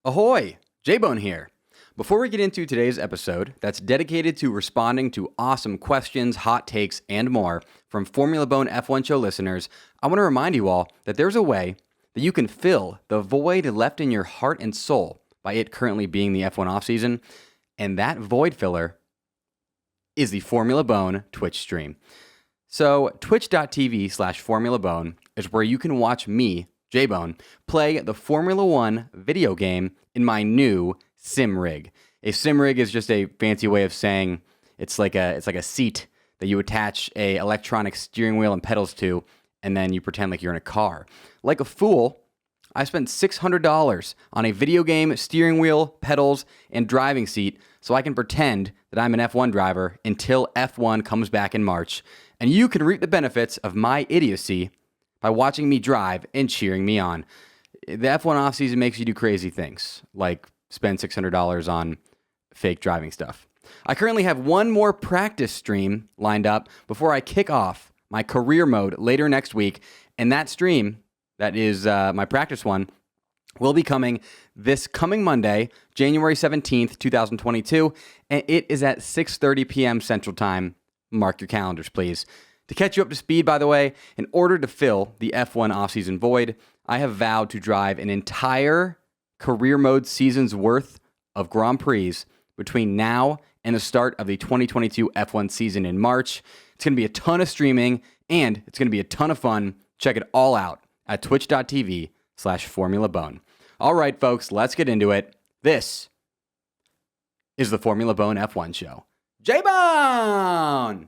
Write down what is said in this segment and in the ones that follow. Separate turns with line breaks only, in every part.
Ahoy! J-Bone here. Before we get into today's episode that's dedicated to responding to awesome questions, hot takes, and more from Formula Bone F1 show listeners, I want to remind you all that there's a way that you can fill the void left in your heart and soul by it currently being the F1 offseason, and that void filler is the Formula Bone Twitch stream. So twitch.tv/Formula Bone is where you can watch me, J-Bone, play the Formula One video game in my new sim rig. A sim rig is just a fancy way of saying it's like a seat that you attach a electronic steering wheel and pedals to, and then you pretend like you're in a car. Like a fool, I spent $600 on a video game, steering wheel, pedals, and driving seat so I can pretend that I'm an F1 driver until F1 comes back in March. And you can reap the benefits of my idiocy by watching me drive and cheering me on. The F1 offseason makes you do crazy things, like spend $600 on fake driving stuff. I currently have one more practice stream lined up before I kick off my career mode later next week, and that stream, that is my practice one, will be coming this coming Monday, January 17th, 2022, and it is at 6:30 p.m. Central Time. Mark your calendars, please. To catch you up to speed, by the way, in order to fill the F1 offseason void, I have vowed to drive an entire career mode season's worth of Grand Prix between now and the start of the 2022 F1 season in March. It's going to be a ton of streaming, and it's going to be a ton of fun. Check it all out at twitch.tv/Formula Bone. All right, folks, let's get into it. This is the Formula Bone F1 show. J-Bone!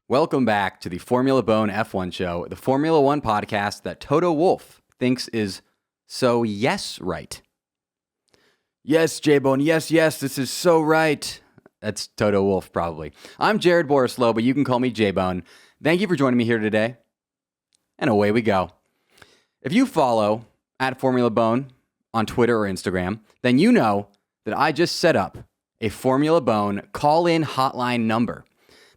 Welcome back to the Formula Bone F1 show, the Formula One podcast that Toto Wolff thinks is so right. Yes, J-Bone, yes, this is so right. That's Toto Wolff, probably. I'm Jared Borislow, but you can call me J-Bone. Thank you for joining me here today. And away we go. If you follow at Formula Bone on Twitter or Instagram, then you know that I just set up a Formula Bone call-in hotline number.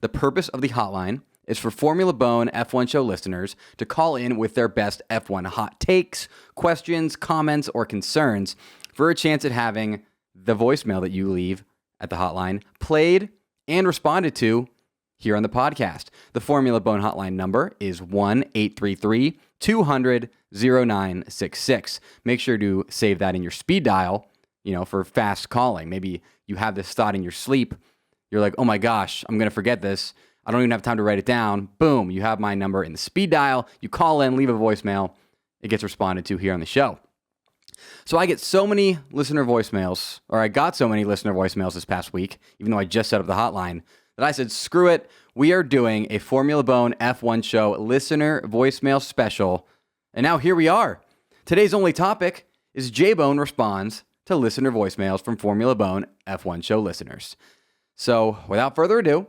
The purpose of the hotline is for Formula Bone F1 show listeners to call in with their best F1 hot takes, questions, comments, or concerns for a chance at having the voicemail that you leave at the hotline played and responded to here on the podcast. The Formula Bone hotline number is 1-833-200-0966. Make sure to save that in your speed dial, for fast calling. Maybe you have this thought in your sleep. You're like, oh my gosh, I'm going to forget this. I don't even have time to write it down. Boom, you have my number in the speed dial. You call in, leave a voicemail. It gets responded to here on the show. So I got so many listener voicemails this past week, even though I just set up the hotline, that I said, screw it. We are doing a Formula Bone F1 show listener voicemail special. And now here we are. Today's only topic is J-Bone responds to listener voicemails from Formula Bone F1 show listeners. So, without further ado,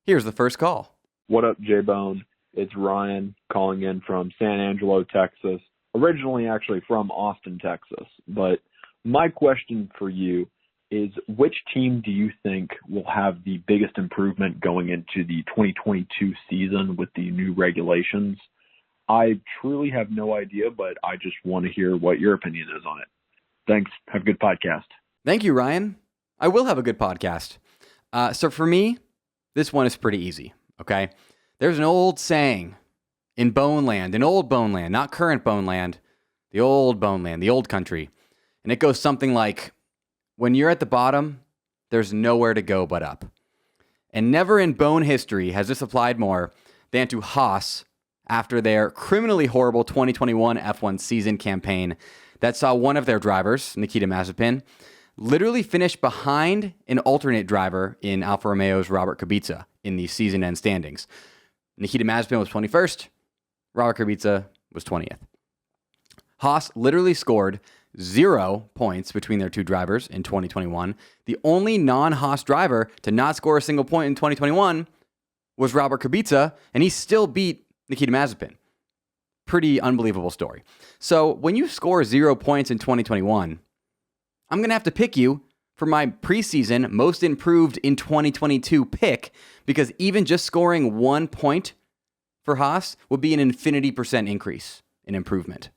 here's the first call.
What up, J-Bone? It's Ryan calling in from San Angelo, Texas. Originally, actually from Austin, Texas. But my question for you is, which team do you think will have the biggest improvement going into the 2022 season with the new regulations? I truly have no idea, but I just want to hear what your opinion is on it. Thanks. Have a good podcast.
Thank you, Ryan. I will have a good podcast. So for me, this one is pretty easy, okay? There's an old saying in Boneland, not current Boneland, the old Boneland, the old country. And it goes something like, when you're at the bottom, there's nowhere to go but up. And never in Bone history has this applied more than to Haas after their criminally horrible 2021 F1 season campaign that saw one of their drivers, Nikita Mazepin, literally finished behind an alternate driver in Alfa Romeo's Robert Kubica in the season-end standings. Nikita Mazepin was 21st. Robert Kubica was 20th. Haas literally scored 0 points between their two drivers in 2021. The only non-Haas driver to not score a single point in 2021 was Robert Kubica, and he still beat Nikita Mazepin. Pretty unbelievable story. So when you score 0 points in 2021, I'm going to have to pick you for my preseason most improved in 2022 pick, because even just scoring 1 point for Haas would be an infinity % increase in improvement.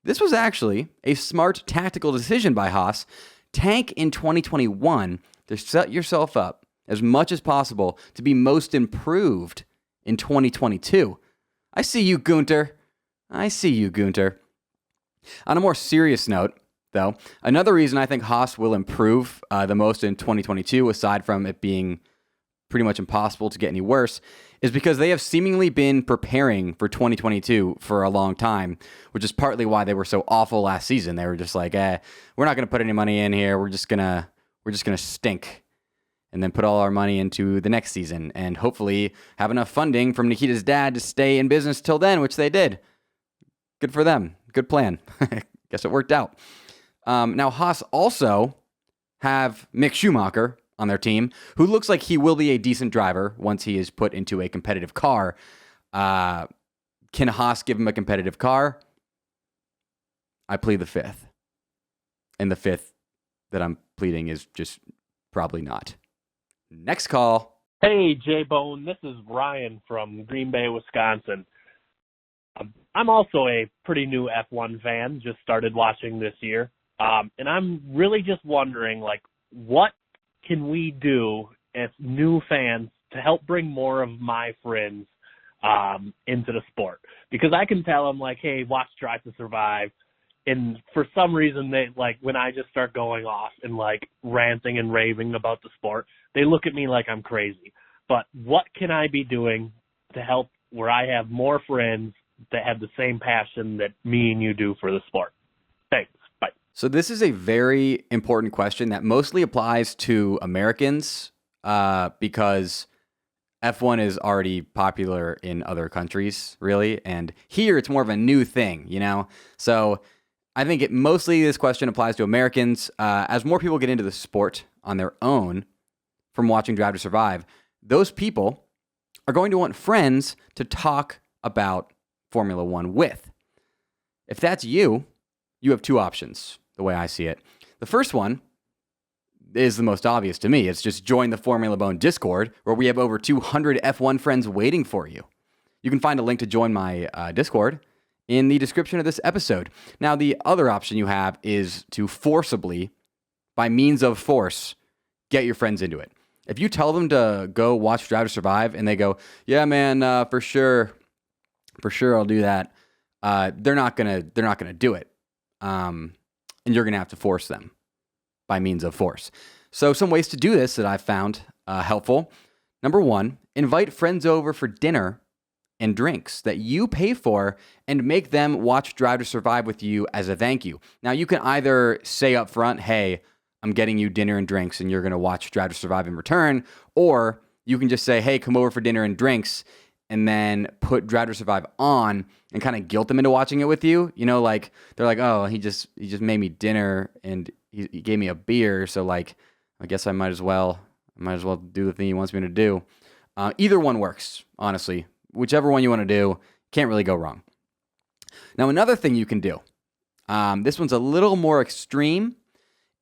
This was actually a smart tactical decision by Haas. Tank in 2021 to set yourself up as much as possible to be most improved in 2022. I see you, Gunter. I see you, Gunter. On a more serious note, though, another reason I think Haas will improve the most in 2022, aside from it being pretty much impossible to get any worse, is because they have seemingly been preparing for 2022 for a long time, which is partly why they were so awful last season. They were just like, we're not going to put any money in here. We're just gonna stink, and then put all our money into the next season, and hopefully have enough funding from Nikita's dad to stay in business till then, which they did. Good for them. Good plan. Guess it worked out. Now, Haas also have Mick Schumacher on their team, who looks like he will be a decent driver once he is put into a competitive car. Can Haas give him a competitive car? I plead the fifth. And the fifth that I'm pleading is just probably not. Next call.
Hey, J-Bone. This is Ryan from Green Bay, Wisconsin. I'm also a pretty new F1 fan, just started watching this year. And I'm really just wondering, what can we do as new fans to help bring more of my friends into the sport? Because I can tell them, hey, watch Drive to Survive. And for some reason, they when I just start going off and ranting and raving about the sport, they look at me like I'm crazy. But what can I be doing to help where I have more friends that have the same passion that me and you do for the sport? Thanks. Bye.
So this is a very important question that mostly applies to Americans because F1 is already popular in other countries, really. And here it's more of a new thing, So I think this question applies to Americans. As more people get into the sport on their own from watching Drive to Survive, those people are going to want friends to talk about Formula One with. If that's you, you have two options, the way I see it. The first one is the most obvious to me. It's just join the Formula BONE Discord, where we have over 200 F1 friends waiting for you. You can find a link to join my Discord in the description of this episode. Now, the other option you have is to forcibly, by means of force, get your friends into it. If you tell them to go watch Drive to Survive and they go, yeah, man, for sure, I'll do that. They're not gonna do it, and you're gonna have to force them by means of force. So some ways to do this that I've found helpful. Number one, invite friends over for dinner and drinks that you pay for, and make them watch Drive to Survive with you as a thank you. Now, you can either say up front, hey, I'm getting you dinner and drinks and you're going to watch Drive to Survive in return, or you can just say, hey, come over for dinner and drinks, and then put Drive to Survive on and kind of guilt them into watching it with you. They're like, oh, he just made me dinner and he gave me a beer, so I guess I might as well do the thing he wants me to do. Either one works, honestly. Whichever one you want to do, can't really go wrong. Now, another thing you can do, this one's a little more extreme,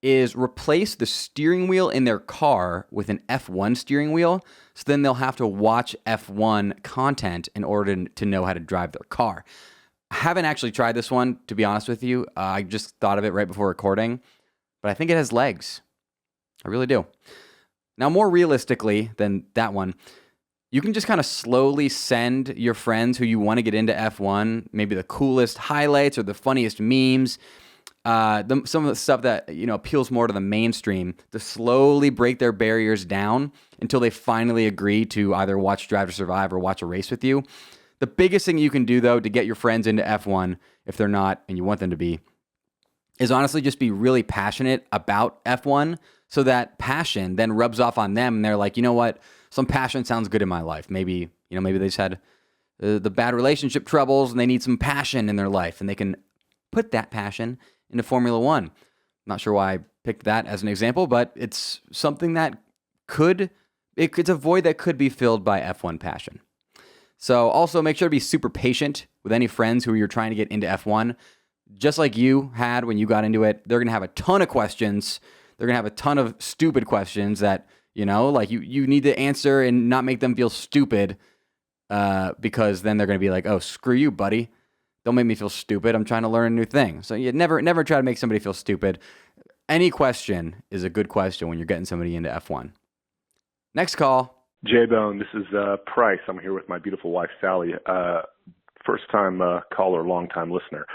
is replace the steering wheel in their car with an F1 steering wheel, so then they'll have to watch F1 content in order to know how to drive their car. I haven't actually tried this one, to be honest with you. I just thought of it right before recording, but I think it has legs. I really do. Now, more realistically than that one, you can just kind of slowly send your friends who you want to get into F1, maybe the coolest highlights or the funniest memes, some of the stuff that appeals more to the mainstream, to slowly break their barriers down until they finally agree to either watch Drive to Survive or watch a race with you. The biggest thing you can do, though, to get your friends into F1, if they're not and you want them to be, is honestly just be really passionate about F1, so that passion then rubs off on them and they're like, you know what? Some passion sounds good in my life. Maybe they just had the bad relationship troubles, and they need some passion in their life, and they can put that passion into Formula One. Not sure why I picked that as an example, but it's something that it's a void that could be filled by F1 passion. So also make sure to be super patient with any friends who you're trying to get into F1. Just like you had when you got into it, they're going to have a ton of questions. They're going to have a ton of stupid questions that, like you need to answer and not make them feel stupid, because then they're going to be like, oh, screw you, buddy. Don't make me feel stupid. I'm trying to learn a new thing. So you never try to make somebody feel stupid. Any question is a good question when you're getting somebody into F1. Next call.
J-Bone, this is Price. I'm here with my beautiful wife, Sally. First-time caller, long-time listener.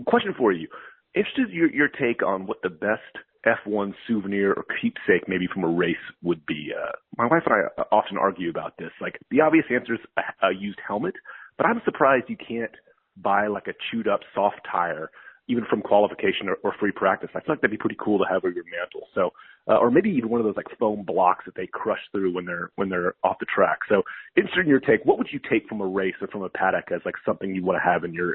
Question for you. Interested your take on what the best F1 souvenir or keepsake maybe from a race would be. My wife and I often argue about this. Like, the obvious answer is a used helmet, but I'm surprised you can't buy like a chewed-up soft tire, even from qualification or free practice. I feel like that'd be pretty cool to have on your mantle. So, or maybe even one of those like foam blocks that they crush through when they're off the track. So, interested in your take. What would you take from a race or from a paddock as like something you want to have in your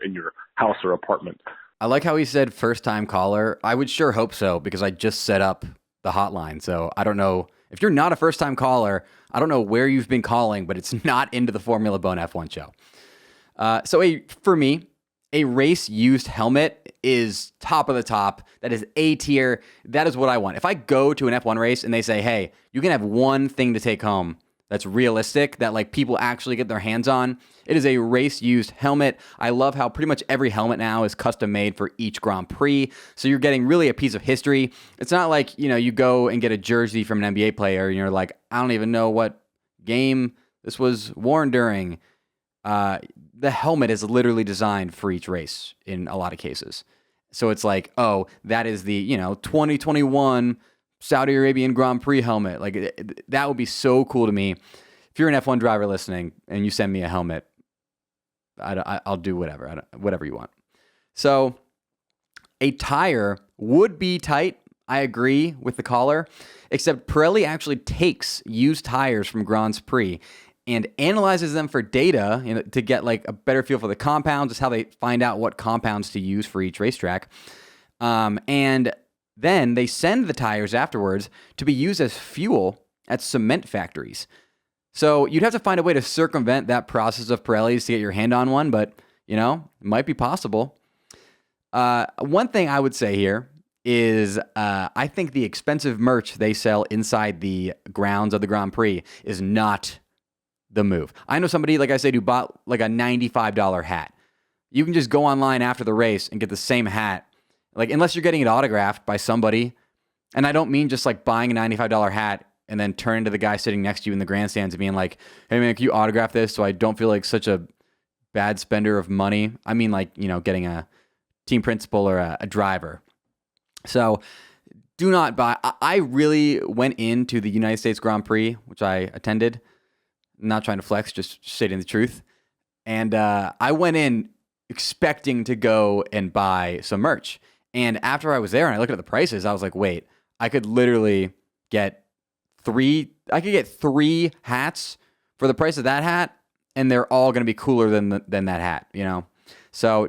house or apartment?
I like how he said first-time caller. I would sure hope so, because I just set up the hotline. So I don't know. If you're not a first-time caller, I don't know where you've been calling, but it's not into the Formula Bone F1 show. For me, a race used helmet is top of the top. That is A tier. That is what I want. If I go to an F1 race and they say, hey, you can have one thing to take home that's realistic, that like people actually get their hands on, it is a race used helmet. I love how pretty much every helmet now is custom made for each Grand Prix. So you're getting really a piece of history. It's not like, you go and get a jersey from an NBA player and you're like, I don't even know what game this was worn during. The helmet is literally designed for each race in a lot of cases. So it's like, oh, that is the, 2021 Saudi Arabian Grand Prix helmet. Like, that would be so cool to me. If you're an F1 driver listening and you send me a helmet, I'll do whatever you want. So a tire would be tight. I agree with the caller, except Pirelli actually takes used tires from Grand Prix and analyzes them for data, to get like a better feel for the compounds. It's how they find out what compounds to use for each racetrack. And then they send the tires afterwards to be used as fuel at cement factories. So you'd have to find a way to circumvent that process of Pirelli's to get your hand on one, but, it might be possible. One thing I would say here is I think the expensive merch they sell inside the grounds of the Grand Prix is not the move. I know somebody, like I said, who bought like a $95 hat. You can just go online after the race and get the same hat. Like, unless you're getting it autographed by somebody. And I don't mean just like buying a $95 hat and then turning to the guy sitting next to you in the grandstands and being like, hey man, can you autograph this so I don't feel like such a bad spender of money? I mean, like, getting a team principal or a driver. So do not buy. I really went into the United States Grand Prix, which I attended. Not trying to flex, just stating the truth. And I went in expecting to go and buy some merch. And after I was there and I looked at the prices, I was like, wait, I could literally get three hats for the price of that hat, and they're all going to be cooler than that hat, So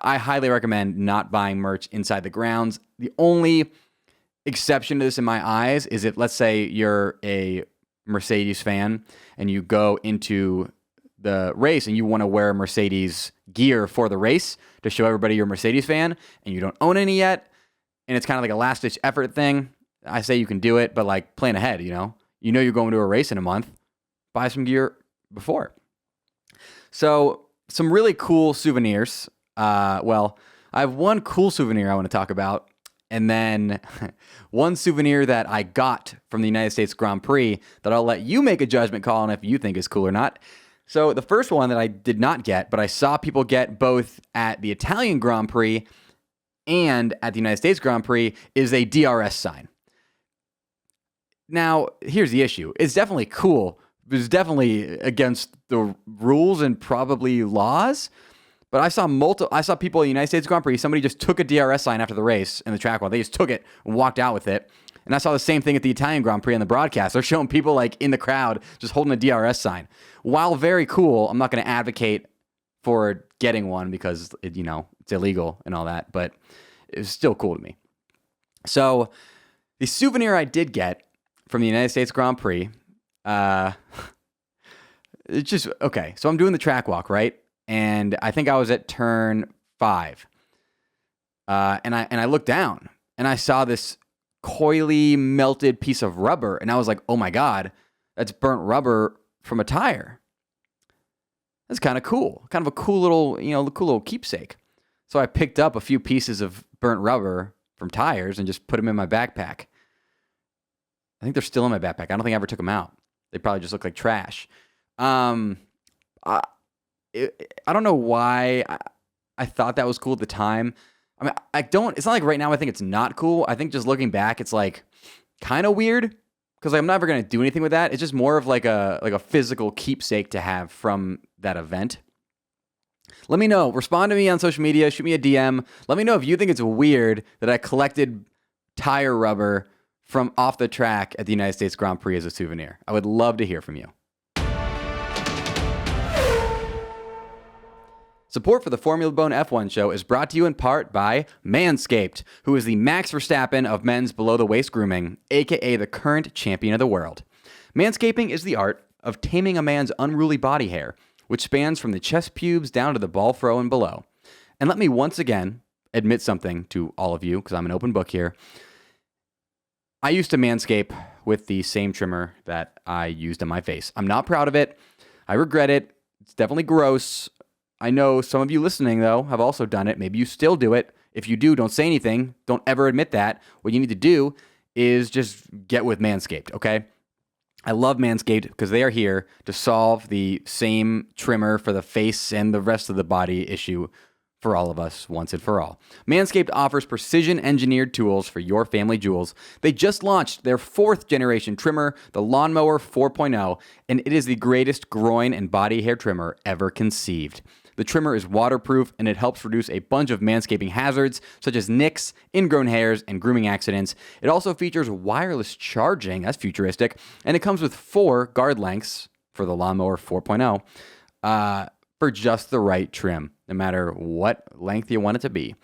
I highly recommend not buying merch inside the grounds. The only exception to this in my eyes is if, let's say, you're a Mercedes fan and you go into the race and you want to wear Mercedes gear for the race to show everybody you're a Mercedes fan and you don't own any yet, and it's kind of like a last-ditch effort thing, I say you can do it, but like plan ahead, you're going to a race in a month, buy some gear before. So some really cool souvenirs. I have one cool souvenir I want to talk about, and then one souvenir that I got from the United States Grand Prix that I'll let you make a judgment call on if you think is cool or not. So the first one that I did not get, but I saw people get both at the Italian Grand Prix and at the United States Grand Prix, is a DRS sign. Now, here's the issue. It's definitely cool. It's definitely against the rules and probably laws. But I saw people in the United States Grand Prix, somebody just took a DRS sign after the race in the track wall. They just took it and walked out with it. And I saw the same thing at the Italian Grand Prix on the broadcast. They're showing people like in the crowd just holding a DRS sign. While very cool, I'm not going to advocate for getting one because it's illegal and all that, but it was still cool to me. So the souvenir I did get from the United States Grand Prix, it's just, okay, so I'm doing the track walk, right? And I think I was at turn 5. And I looked down and I saw this coily melted piece of rubber. And I was like, oh my God, that's burnt rubber from a tire. That's kind of cool. Kind of a cool little keepsake. So I picked up a few pieces of burnt rubber from tires and just put them in my backpack. I think they're still in my backpack. I don't think I ever took them out. They probably just look like trash. I don't know why I thought that was cool at the time. I mean, it's not like right now I think it's not cool. I think just looking back, it's like kind of weird because I'm never going to do anything with that. It's just more of like a physical keepsake to have from that event. Let me know. Respond to me on social media. Shoot me a DM. Let me know if you think it's weird that I collected tire rubber from off the track at the United States Grand Prix as a souvenir. I would love to hear from you. Support for the Formula Bone F1 show is brought to you in part by Manscaped, who is the Max Verstappen of men's below-the-waist grooming, aka the current champion of the world. Manscaping is the art of taming a man's unruly body hair, which spans from the chest pubes down to the ball fro and below. And let me once again admit something to all of you, because I'm an open book here. I used to manscape with the same trimmer that I used on my face. I'm not proud of it. I regret it. It's definitely gross. I know some of you listening, though, have also done it. Maybe you still do it. If you do, don't say anything. Don't ever admit that. What you need to do is just get with Manscaped, okay? I love Manscaped because they are here to solve the same trimmer for the face and the rest of the body issue for all of us once and for all. Manscaped offers precision-engineered tools for your family jewels. They just launched their 4th-generation trimmer, the Lawnmower 4.0, and it is the greatest groin and body hair trimmer ever conceived. The trimmer is waterproof, and it helps reduce a bunch of manscaping hazards, such as nicks, ingrown hairs, and grooming accidents. It also features wireless charging, that's futuristic, and it comes with 4 guard lengths for the Lawnmower 4.0 for just the right trim, no matter what length you want it to be.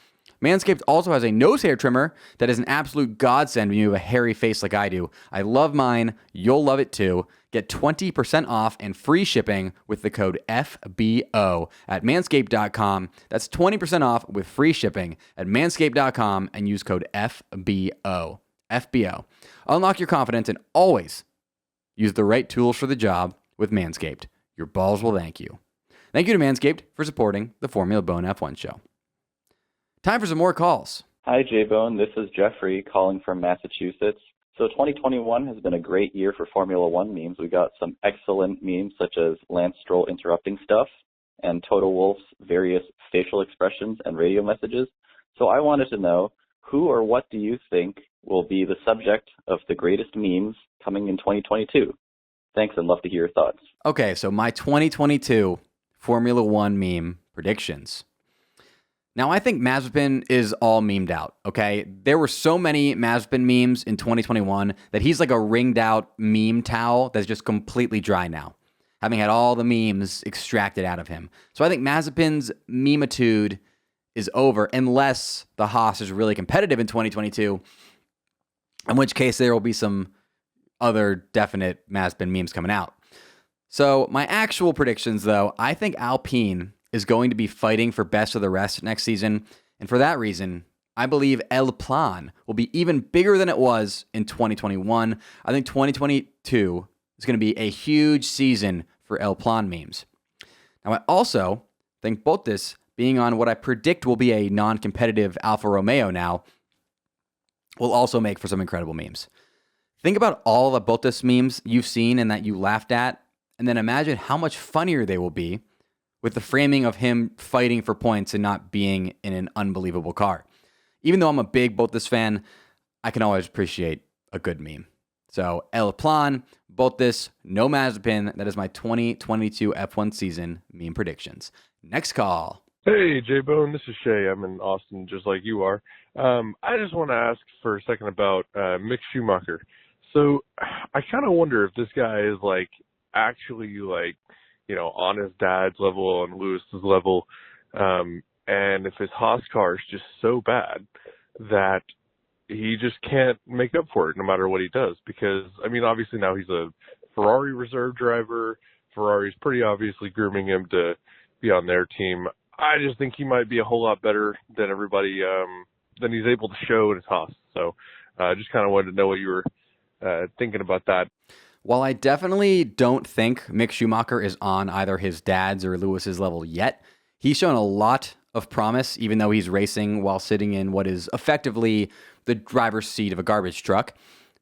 Manscaped also has a nose hair trimmer that is an absolute godsend when you have a hairy face like I do. I love mine. You'll love it too. Get 20% off and free shipping with the code FBO at manscaped.com. That's 20% off with free shipping at manscaped.com and use code FBO. FBO. Unlock your confidence and always use the right tools for the job with Manscaped. Your balls will thank you. Thank you to Manscaped for supporting the Formula Bone F1 show. Time for some more calls.
Hi, J-Bone. This is Jeffrey calling from Massachusetts. So 2021 has been a great year for Formula One memes. We got some excellent memes such as Lance Stroll interrupting stuff and Toto Wolff's various facial expressions and radio messages. So I wanted to know, who or what do you think will be the subject of the greatest memes coming in 2022? Thanks, and love to hear your thoughts.
Okay, so my 2022 Formula One meme predictions. Now, I think Mazepin is all memed out, okay? There were so many Mazepin memes in 2021 that he's like a ringed out meme towel that's just completely dry now, having had all the memes extracted out of him. So I think Mazepin's memeitude is over unless the Haas is really competitive in 2022, in which case there will be some other definite Mazepin memes coming out. So my actual predictions, though, I think Alpine is going to be fighting for best of the rest next season. And for that reason, I believe El Plan will be even bigger than it was in 2021. I think 2022 is going to be a huge season for El Plan memes. Now, I also think Bottas being on what I predict will be a non-competitive Alfa Romeo now will also make for some incredible memes. Think about all the Bottas memes you've seen and that you laughed at, and then imagine how much funnier they will be with the framing of him fighting for points and not being in an unbelievable car. Even though I'm a big Bottas fan, I can always appreciate a good meme. So El Plan, Bottas, no Mazepin. That is my 2022 F1 season meme predictions. Next call.
Hey, J-Bone, this is Shay. I'm in Austin just like you are. I just want to ask for a second about Mick Schumacher. So I kind of wonder if this guy is actually on his dad's level and Lewis's level, and if his Haas car is just so bad that he just can't make up for it no matter what he does. Because, I mean, obviously now he's a Ferrari reserve driver. Ferrari's pretty obviously grooming him to be on their team. I just think he might be a whole lot better than everybody, than he's able to show in his Haas. So just kind of wanted to know what you were thinking about that.
While I definitely don't think Mick Schumacher is on either his dad's or Lewis's level yet, he's shown a lot of promise, even though he's racing while sitting in what is effectively the driver's seat of a garbage truck.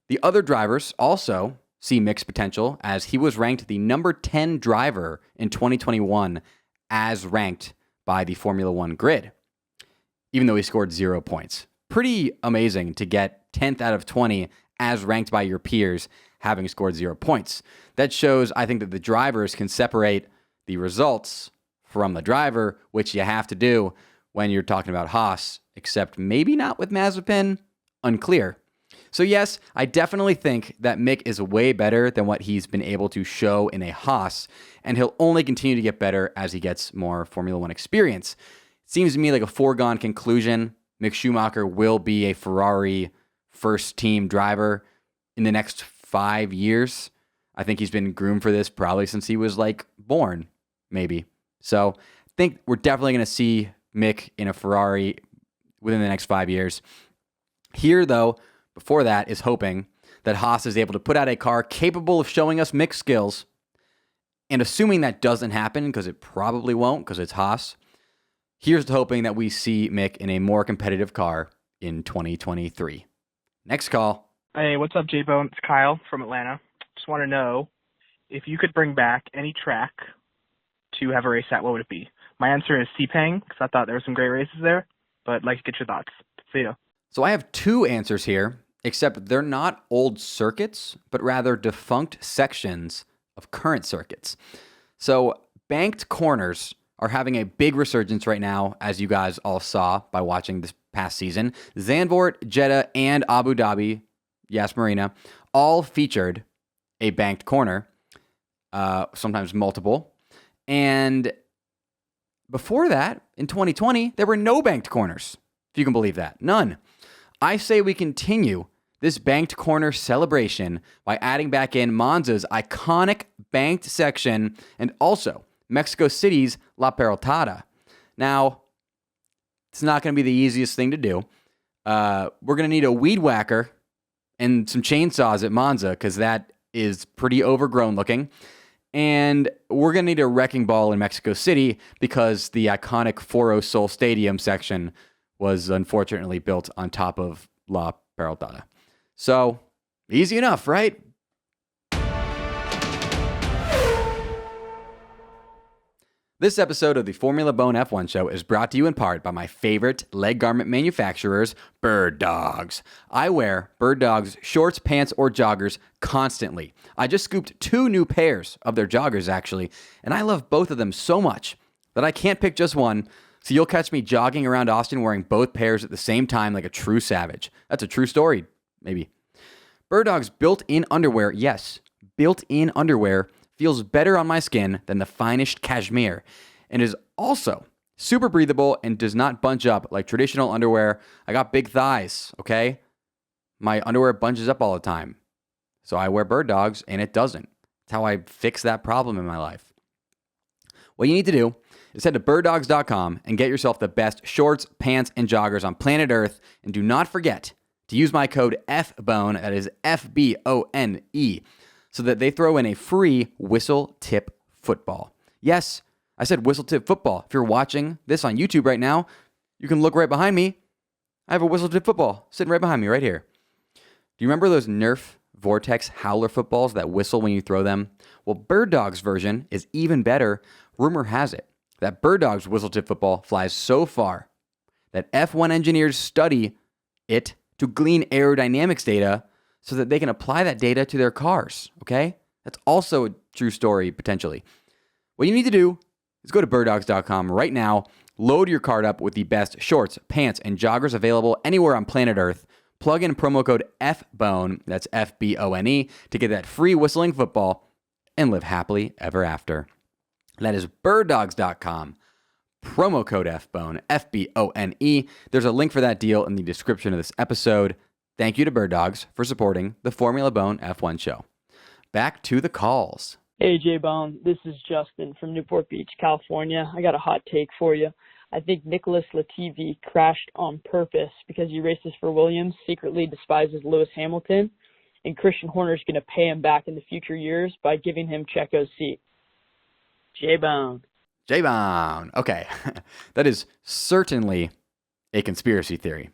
The other drivers also see Mick's potential, as he was ranked the number 10 driver in 2021 as ranked by the Formula One grid, even though he scored 0 points. Pretty amazing to get 10th out of 20 as ranked by your peers, having scored 0 points. That shows, I think, that the drivers can separate the results from the driver, which you have to do when you're talking about Haas, except maybe not with Mazepin. Unclear. So yes, I definitely think that Mick is way better than what he's been able to show in a Haas, and he'll only continue to get better as he gets more Formula One experience. It seems to me like a foregone conclusion. Mick Schumacher will be a Ferrari first-team driver in the next 5 years. I think he's been groomed for this probably since he was born, maybe. So I think we're definitely going to see Mick in a Ferrari within the next 5 years. Here, though, before that, is hoping that Haas is able to put out a car capable of showing us Mick's skills. And assuming that doesn't happen, because it probably won't, because it's Haas, here's to hoping that we see Mick in a more competitive car in 2023. Next call.
Hey, what's up, J-Bone? It's Kyle from Atlanta. Just want to know if you could bring back any track to have a race at, what would it be? My answer is Sepang, because I thought there were some great races there, but I'd like to get your thoughts. See ya.
So I have two answers here, except they're not old circuits, but rather defunct sections of current circuits. So banked corners are having a big resurgence right now, as you guys all saw by watching this past season. Zandvoort, Jeddah, and Abu Dhabi, Yas Marina, all featured a banked corner, sometimes multiple. And before that, in 2020, there were no banked corners, if you can believe that. None. I say we continue this banked corner celebration by adding back in Monza's iconic banked section and also Mexico City's La Peraltada. Now, it's not going to be the easiest thing to do. We're going to need a weed whacker and some chainsaws at Monza, because that is pretty overgrown looking. And we're going to need a wrecking ball in Mexico City, because the iconic Foro Sol Stadium section was unfortunately built on top of La Peraltada. So, easy enough, right? This episode of the Formula BONE F1 Show is brought to you in part by my favorite leg garment manufacturers, Birddogs. I wear Birddogs shorts, pants, or joggers constantly. I just scooped 2 new pairs of their joggers, actually, and I love both of them so much that I can't pick just one. So you'll catch me jogging around Austin wearing both pairs at the same time like a true savage. That's a true story, maybe. Birddogs built-in underwear, yes, built-in underwear feels better on my skin than the finest cashmere, and is also super breathable and does not bunch up like traditional underwear. I got big thighs, okay? My underwear bunches up all the time. So I wear Birddogs and it doesn't. That's how I fix that problem in my life. What you need to do is head to birddogs.com and get yourself the best shorts, pants, and joggers on planet Earth. And do not forget to use my code FBONE, that is FBONE, so that they throw in a free whistle tip football. Yes, I said whistle tip football. If you're watching this on YouTube right now, you can look right behind me. I have a whistle tip football sitting right behind me right here. Do you remember those Nerf Vortex Howler footballs that whistle when you throw them? Well, Birddogs version is even better. Rumor has it that Birddogs whistle tip football flies so far that F1 engineers study it to glean aerodynamics data so that they can apply that data to their cars, okay? That's also a true story, potentially. What you need to do is go to birddogs.com right now, Load your cart up with the best shorts, pants, and joggers available anywhere on planet Earth. Plug in promo code FBONE, that's FBONE, to get that free whistling football and live happily ever after. That is birddogs.com. Promo code FBONE, FBONE. There's a link for that deal in the description of this episode. Thank you to Birddogs for supporting the Formula Bone F1 show. Back to the calls.
Hey, J-Bone. This is Justin from Newport Beach, California. I got a hot take for you. I think Nicholas Latifi crashed on purpose because he races for Williams, secretly despises Lewis Hamilton, and Christian Horner's going to pay him back in the future years by giving him Checo's seat. J-Bone.
J-Bone. Okay. That is certainly a conspiracy theory.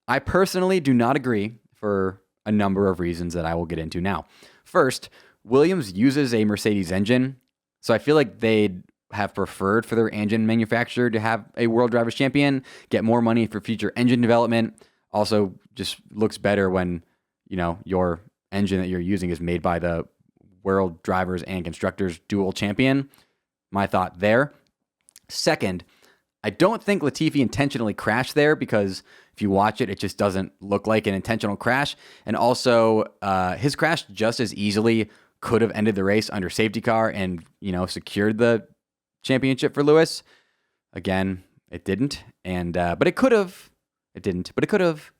I personally do not agree for a number of reasons that I will get into now. First, Williams uses a Mercedes engine, so I feel like they'd have preferred for their engine manufacturer to have a World Drivers' Champion, get more money for future engine development. Also, just looks better when, your engine that you're using is made by the World Drivers and Constructors dual champion. My thought there. Second, I don't think Latifi intentionally crashed there because if you watch it, it just doesn't look like an intentional crash. And also, his crash just as easily could have ended the race under safety car and, secured the championship for Lewis. Again, it didn't. And but it could have. It didn't, but it could have.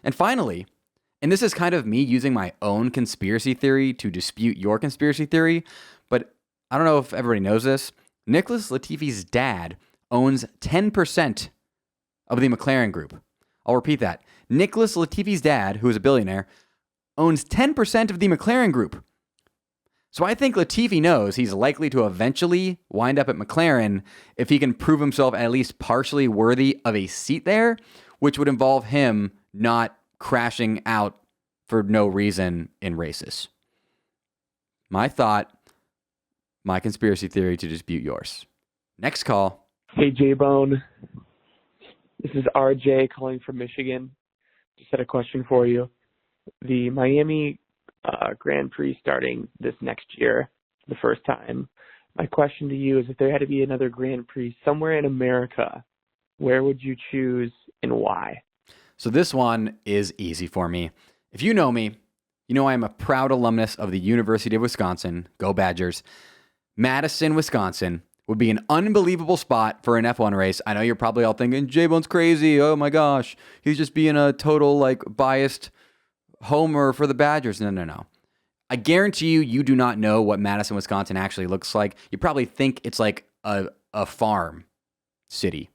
And finally, and this is kind of me using my own conspiracy theory to dispute your conspiracy theory, but I don't know if everybody knows this. Nicholas Latifi's dad owns 10% of the McLaren group. I'll repeat that. Nicholas Latifi's dad, who is a billionaire, owns 10% of the McLaren group. So I think Latifi knows he's likely to eventually wind up at McLaren if he can prove himself at least partially worthy of a seat there, which would involve him not crashing out for no reason in races. My thought, my conspiracy theory to dispute yours. Next call.
Hey, J-Bone. This is RJ calling from Michigan. Just had a question for you. The Miami Grand Prix starting this next year, the first time. My question to you is if there had to be another Grand Prix somewhere in America, where would you choose and why?
So this one is easy for me. If you know me, you know I am a proud alumnus of the University of Wisconsin. Go Badgers. Madison, Wisconsin would be an unbelievable spot for an F1 race. I know you're probably all thinking, J-Bone's crazy. Oh my gosh. He's just being a total biased homer for the Badgers. No. I guarantee you do not know what Madison, Wisconsin actually looks like. You probably think it's like a farm city.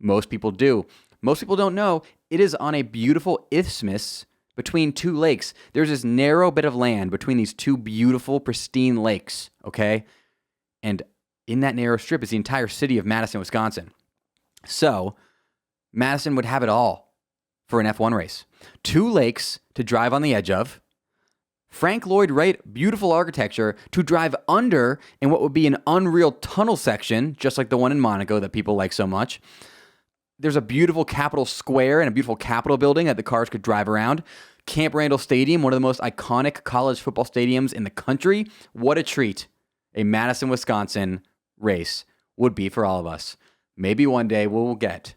Most people do. Most people don't know it is on a beautiful isthmus between two lakes. There's this narrow bit of land between these two beautiful, pristine lakes, okay? And in that narrow strip is the entire city of Madison, Wisconsin. So Madison would have it all for an F1 race. Two lakes to drive on the edge of. Frank Lloyd Wright, beautiful architecture to drive under in what would be an unreal tunnel section, just like the one in Monaco that people like so much. There's a beautiful Capitol Square and a beautiful Capitol building that the cars could drive around. Camp Randall Stadium, one of the most iconic college football stadiums in the country. What a treat a Madison, Wisconsin race would be for all of us. Maybe one day we'll get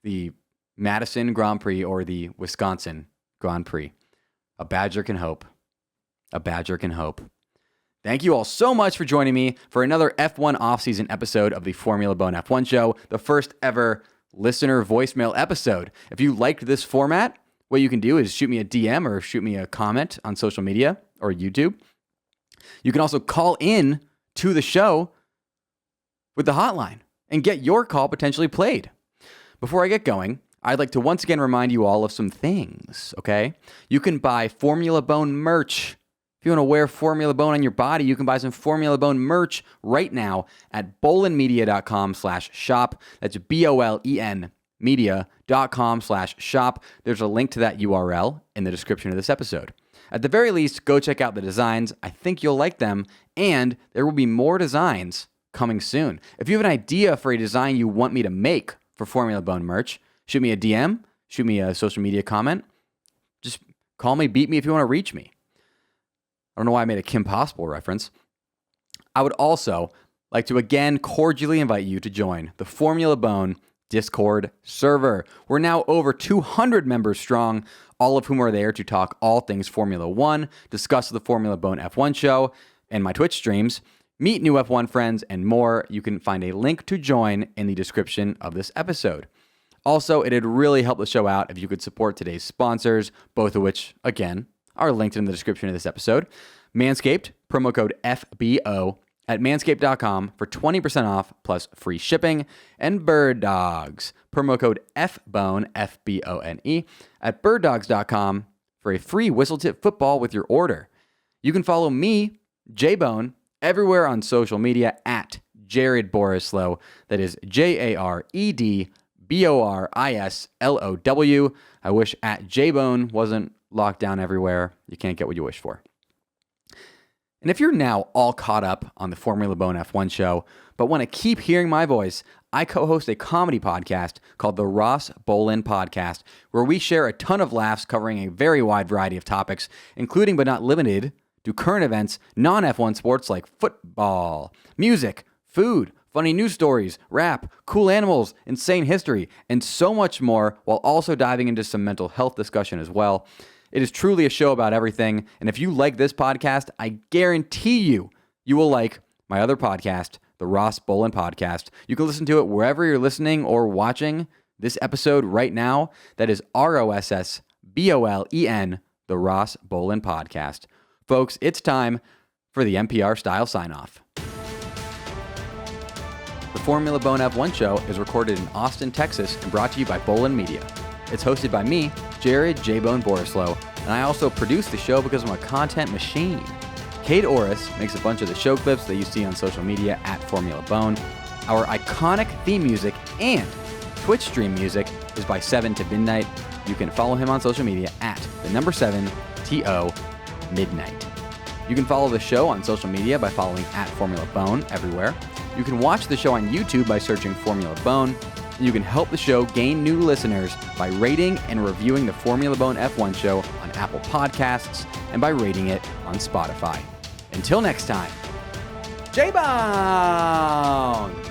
the Madison Grand Prix or the Wisconsin Grand Prix. A Badger can hope. A Badger can hope. Thank you all so much for joining me for another F1 offseason episode of the Formula Bone F1 show, the first ever listener voicemail episode. If you liked this format, what you can do is shoot me a DM or shoot me a comment on social media or YouTube. You can also call in to the show with the hotline and get your call potentially played. Before I get going, I'd like to once again remind you all of some things, okay? You can buy Formula Bone merch. If you want to wear Formula Bone on your body, you can buy some Formula Bone merch right now at bolenmedia.com/shop. That's BOLEN media.com/shop. There's a link to that URL in the description of this episode. At the very least, go check out the designs. I think you'll like them, and there will be more designs coming soon. If you have an idea for a design you want me to make for Formula Bone merch, shoot me a DM, shoot me a social media comment. Just call me, beat me if you want to reach me. I don't know why I made a Kim Possible reference. I would also like to again cordially invite you to join the Formula Bone Discord server. We're now over 200 members strong, all of whom are there to talk all things Formula One, discuss the Formula Bone F1 show, and my Twitch streams, meet new F1 friends, and more. You can find a link to join in the description of this episode. Also, it'd really help the show out if you could support today's sponsors, both of which, again, are linked in the description of this episode. Manscaped, promo code FBO at manscaped.com for 20% off plus free shipping, and Birddogs, promo code FBONE, FBONE, at birddogs.com for a free whistle tip football with your order. You can follow me, J-Bone, everywhere on social media at Jared Borislow. That is JaredBorislow. I wish at J-Bone wasn't locked down everywhere. You can't get what you wish for. And if you're now all caught up on the Formula Bone F1 show, but want to keep hearing my voice, I co-host a comedy podcast called the Ross Bolen Podcast, where we share a ton of laughs covering a very wide variety of topics, including but not limited to current events, non-F1 sports like football, music, food, funny news stories, rap, cool animals, insane history, and so much more, while also diving into some mental health discussion as well. It is truly a show about everything, and if you like this podcast, I guarantee you will like my other podcast, the Ross Bolen Podcast. You can listen to it wherever you're listening or watching this episode right now. That is ROSSBOLEN, the Ross Bolen Podcast. Folks, it's time for the NPR style sign-off. The Formula Bone F1 show is recorded in Austin, Texas, and brought to you by Bolen Media. It's hosted by me, Jared J-Bone Borislow, and I also produce the show because I'm a content machine. Kate Orris makes a bunch of the show clips that you see on social media at Formula Bone. Our iconic theme music and Twitch stream music is by 7 to Midnight. You can follow him on social media at the number 7 TO Midnight. You can follow the show on social media by following at Formula Bone everywhere. You can watch the show on YouTube by searching Formula Bone. And you can help the show gain new listeners by rating and reviewing the Formula Bone F1 show on Apple Podcasts and by rating it on Spotify. Until next time, J-Bone!